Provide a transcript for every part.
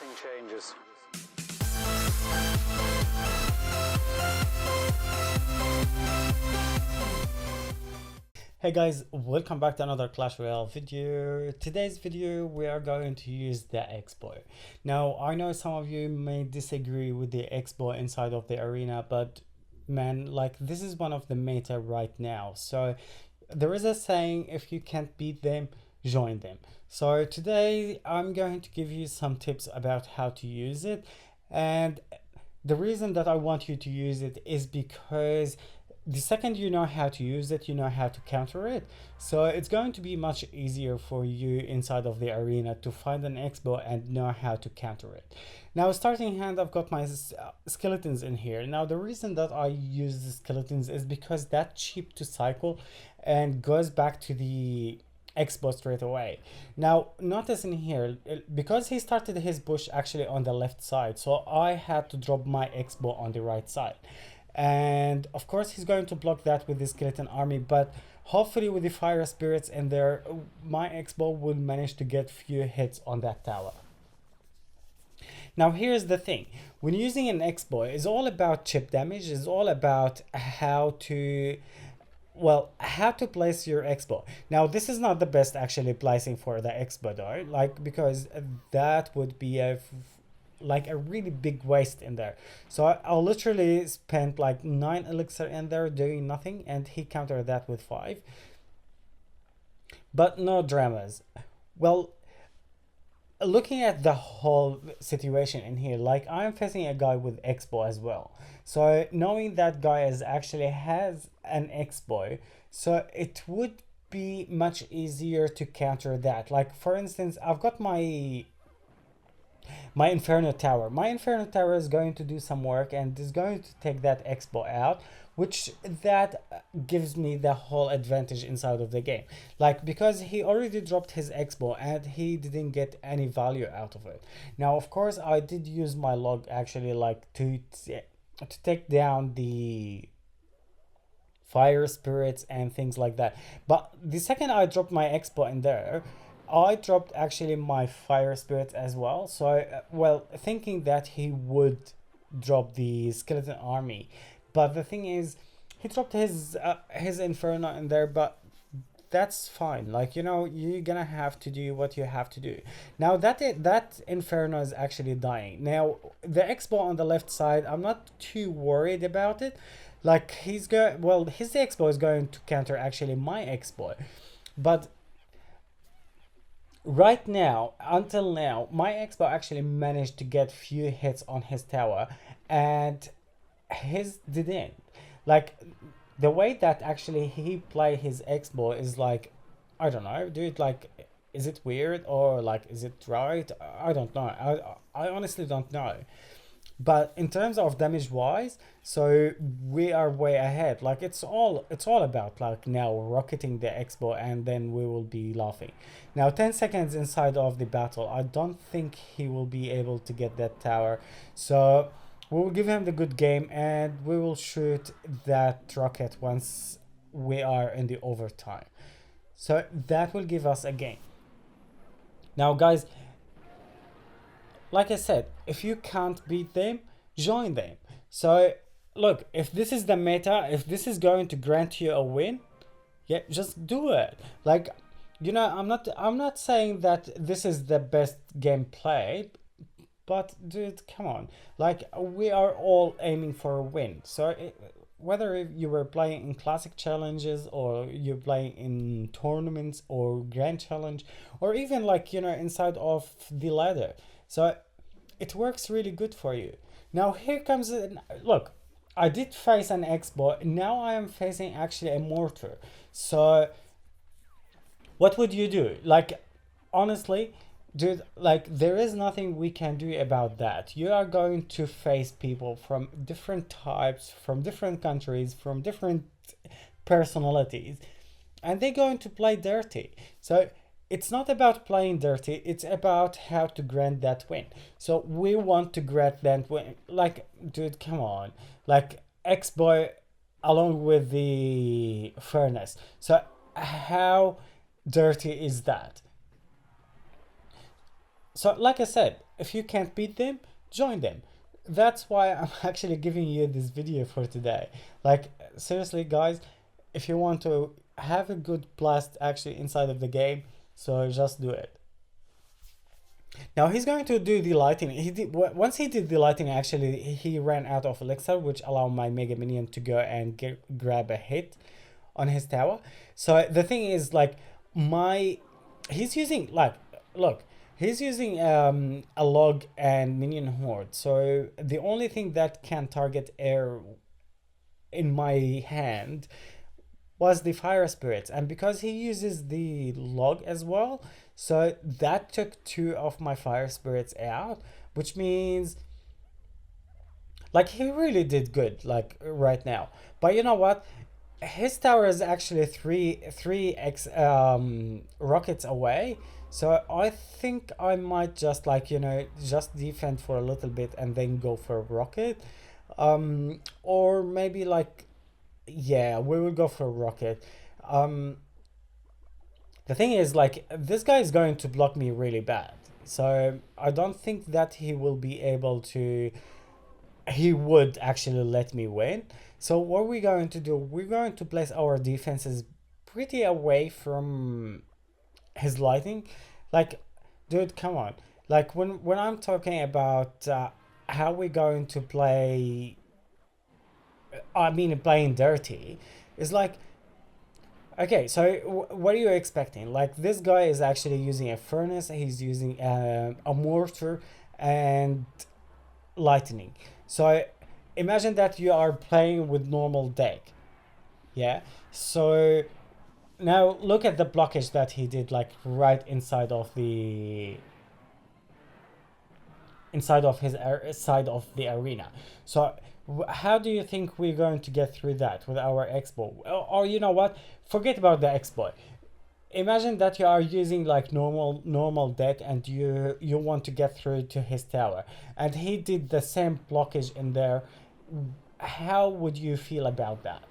nothing changes. Hey guys, welcome back to another Clash Royale video. Today's video we are going to use the X-Bow. Now I know some of you may disagree with the X-Bow inside of the arena, but man, like this is one of the meta right now. So there is a saying, if you can't beat them, join them. So today I'm going to give you some tips about how to use it, and the reason that I want you to use it is because the second you know how to use it, you know how to counter it. So it's going to be much easier for you inside of the arena to find an X-Bow and know how to counter it. Now, starting hand, I've got my skeletons in here. Now, the reason that I use the skeletons is because that's cheap to cycle and goes back to the X-Bow straight away. Now, notice in here, because he started his bush actually on the left side, so I had to drop my X-Bow on the right side. And of course he's going to block that with the skeleton army, but hopefully with the fire spirits in there, my X-Bow will manage to get few hits on that tower. Now here's the thing, when using an X-Bow, it's all about chip damage, it's all about how to place your X-Bow. Now this is not the best actually placing for the X-Bow though, like, because that would be a really big waste in there. So I literally spent like 9 elixir in there doing nothing, and he countered that with 5. But no dramas. Well, looking at the whole situation in here, like I'm facing a guy with X-Bow as well. So knowing that guy actually has an X-Bow, so it would be much easier to counter that. Like for instance, I've got my Inferno Tower. My Inferno Tower is going to do some work and is going to take that X-Bow out, which that gives me the whole advantage inside of the game. Like, because he already dropped his X-Bow and he didn't get any value out of it. Now, of course, I did use my log actually like to take down the fire spirits and things like that. But the second I dropped my X-Bow in there, I dropped actually my fire spirits as well. So thinking that he would drop the skeleton army, but the thing is, he dropped his inferno in there, but that's fine. Like, you know, you're gonna have to do what you have to do. Now that inferno is actually dying. Now the X-Bow on the left side, I'm not too worried about it. Like his X-Bow is going to counter actually my X-Bow, but right now, until now, my X-Bow actually managed to get few hits on his tower, and his didn't. Like, the way that actually he play his X-Bow is like, I don't know, dude, like, is it weird or like, is it right? I don't know. I honestly don't know. But in terms of damage wise, so we are way ahead. Like it's all about like now rocketing the X-Bow, and then we will be laughing. Now 10 seconds inside of the battle, I don't think he will be able to get that tower, so we will give him the good game and we will shoot that rocket once we are in the overtime, so that will give us a game. Now guys, like I said, if you can't beat them, join them. So look, if this is the meta, if this is going to grant you a win, yeah, just do it. Like, you know, I'm not saying that this is the best gameplay, but dude, come on. Like, we are all aiming for a win. So whether you were playing in classic challenges or you're playing in tournaments or grand challenge, or even like, you know, inside of the ladder, so it works really good for you. Now here comes look, I did face an X-Bow, now I am facing actually a mortar. So what would you do? Like, honestly, dude, like there is nothing we can do about that. You are going to face people from different types, from different countries, from different personalities, and they're going to play dirty. So it's not about playing dirty, it's about how to grant that win. So we want to grant that win. Like, dude, come on. Like, X-Bow along with the furnace. So how dirty is that? So, like I said, if you can't beat them, join them. That's why I'm actually giving you this video for today. Like, seriously, guys, if you want to have a good blast actually inside of the game, so just do it. Now he's going to do the lighting. Once he did the lighting. Actually, he ran out of elixir, which allowed my mega minion to go and grab a hit on his tower. So the thing is, like, my he's using, like, look, he's using a log and minion horde. So the only thing that can target air in my hand was the fire spirits, and because he uses the log as well, so that took two of my fire spirits out, which means, like, he really did good, like, right now. But you know what, his tower is actually three x rockets away. So I think I might just, like, just defend for a little bit and then go for a rocket. Or maybe, like, yeah, we will go for a rocket. um the thing is, like, this guy is going to block me really bad, so I don't think that he would actually let me win. So what we're going to do, we're going to place our defenses pretty away from his lighting. Like, dude, come on. Like, when I'm talking about how we're going to play, I mean, playing dirty, is like, okay, so what are you expecting? Like, this guy is actually using a furnace, he's using a mortar and lightning. So imagine that you are playing with normal deck. Yeah. So now look at the blockage that he did, like, right inside of his side of the arena. So how do you think we're going to get through that with our expo? Or you know what? Forget about the expo. Imagine that you are using, like, normal deck, and you want to get through to his tower, and he did the same blockage in there. How would you feel about that?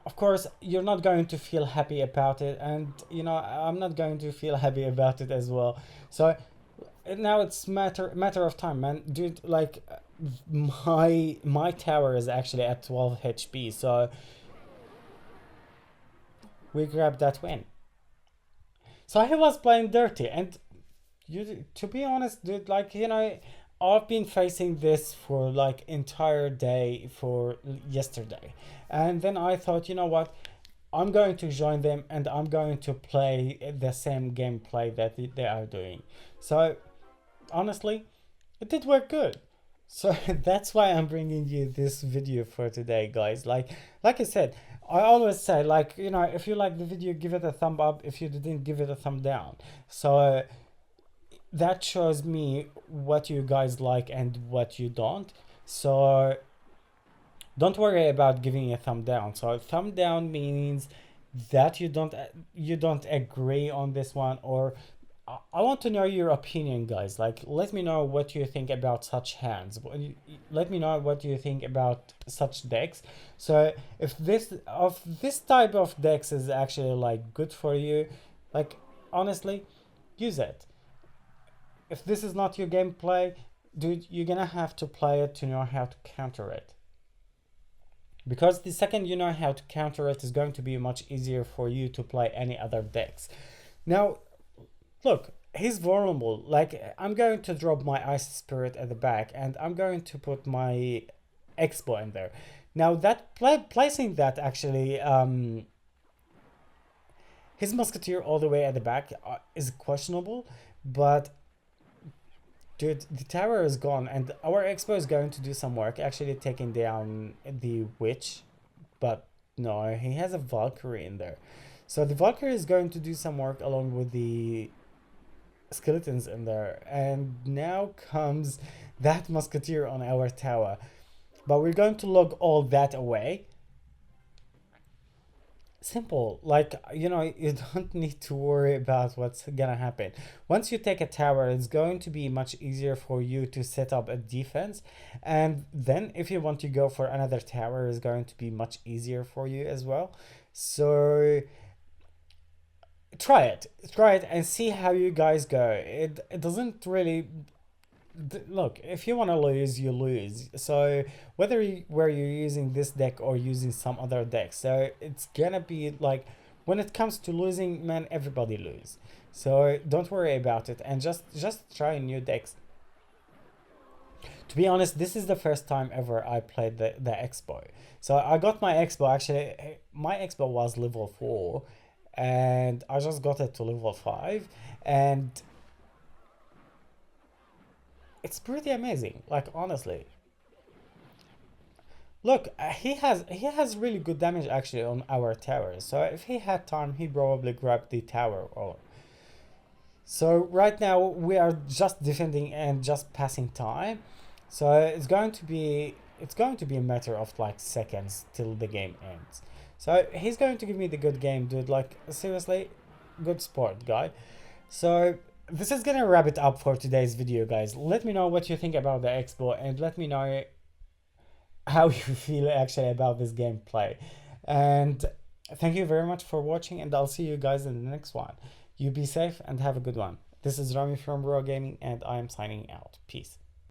Of course, you're not going to feel happy about it, and I'm not going to feel happy about it as well. So now it's matter of time, man, dude. Like, my tower is actually at 12 HP, so we grab that win. So he was playing dirty, and to be honest, dude, like, I've been facing this for, like, entire day for yesterday, and then I thought, you know what, I'm going to join them and I'm going to play the same gameplay that they are doing. So honestly, it did work good. So that's why I'm bringing you this video for today, guys. Like I said, I always say, like, if you like the video, give it a thumb up. If you didn't, give it a thumb down. So that shows me what you guys like and what you don't. So don't worry about giving a thumb down. So thumb down means that you don't agree on this one, or I want to know your opinion, guys. Like, let me know what you think about such hands. Let me know what you think about such decks. So if this type of decks is actually, like, good for you, like, honestly, use it. If this is not your gameplay, dude, you're gonna have to play it to know how to counter it. Because the second you know how to counter it, is going to be much easier for you to play any other decks. Now, look, he's vulnerable. Like, I'm going to drop my Ice Spirit at the back, and I'm going to put my Expo in there. Now, that placing that actually, his Musketeer all the way at the back is questionable, but dude, the tower is gone, and our Expo is going to do some work, actually taking down the Witch, but no, he has a Valkyrie in there. So the Valkyrie is going to do some work along with the skeletons in there, and now comes that Musketeer on our tower. But we're going to log all that away. Simple. Like, you don't need to worry about what's gonna happen. Once you take a tower, it's going to be much easier for you to set up a defense, and then if you want to go for another tower, it's going to be much easier for you as well. So try it and see how you guys go. It doesn't really look, if you want to lose, you lose. So whether where you're using this deck or using some other deck, so it's gonna be like, when it comes to losing, man, everybody lose. So don't worry about it, and just try new decks. To be honest, this is the first time ever I played the Expo. So I got my Expo, actually, my Expo was level 4, and I just got it to level 5, and it's pretty amazing, like, honestly. Look, he has really good damage actually on our towers. So if he had time, he probably grabbed the tower. Or so right now we are just defending and just passing time. So it's going to be a matter of like seconds till the game ends. So he's going to give me the good game, dude. Like, seriously, good sport, guy. So this is gonna wrap it up for today's video, guys. Let me know what you think about the Expo, and let me know how you feel actually about this gameplay. And thank you very much for watching, and I'll see you guys in the next one. You be safe and have a good one. This is Rami from Raw Gaming, and I am signing out. Peace.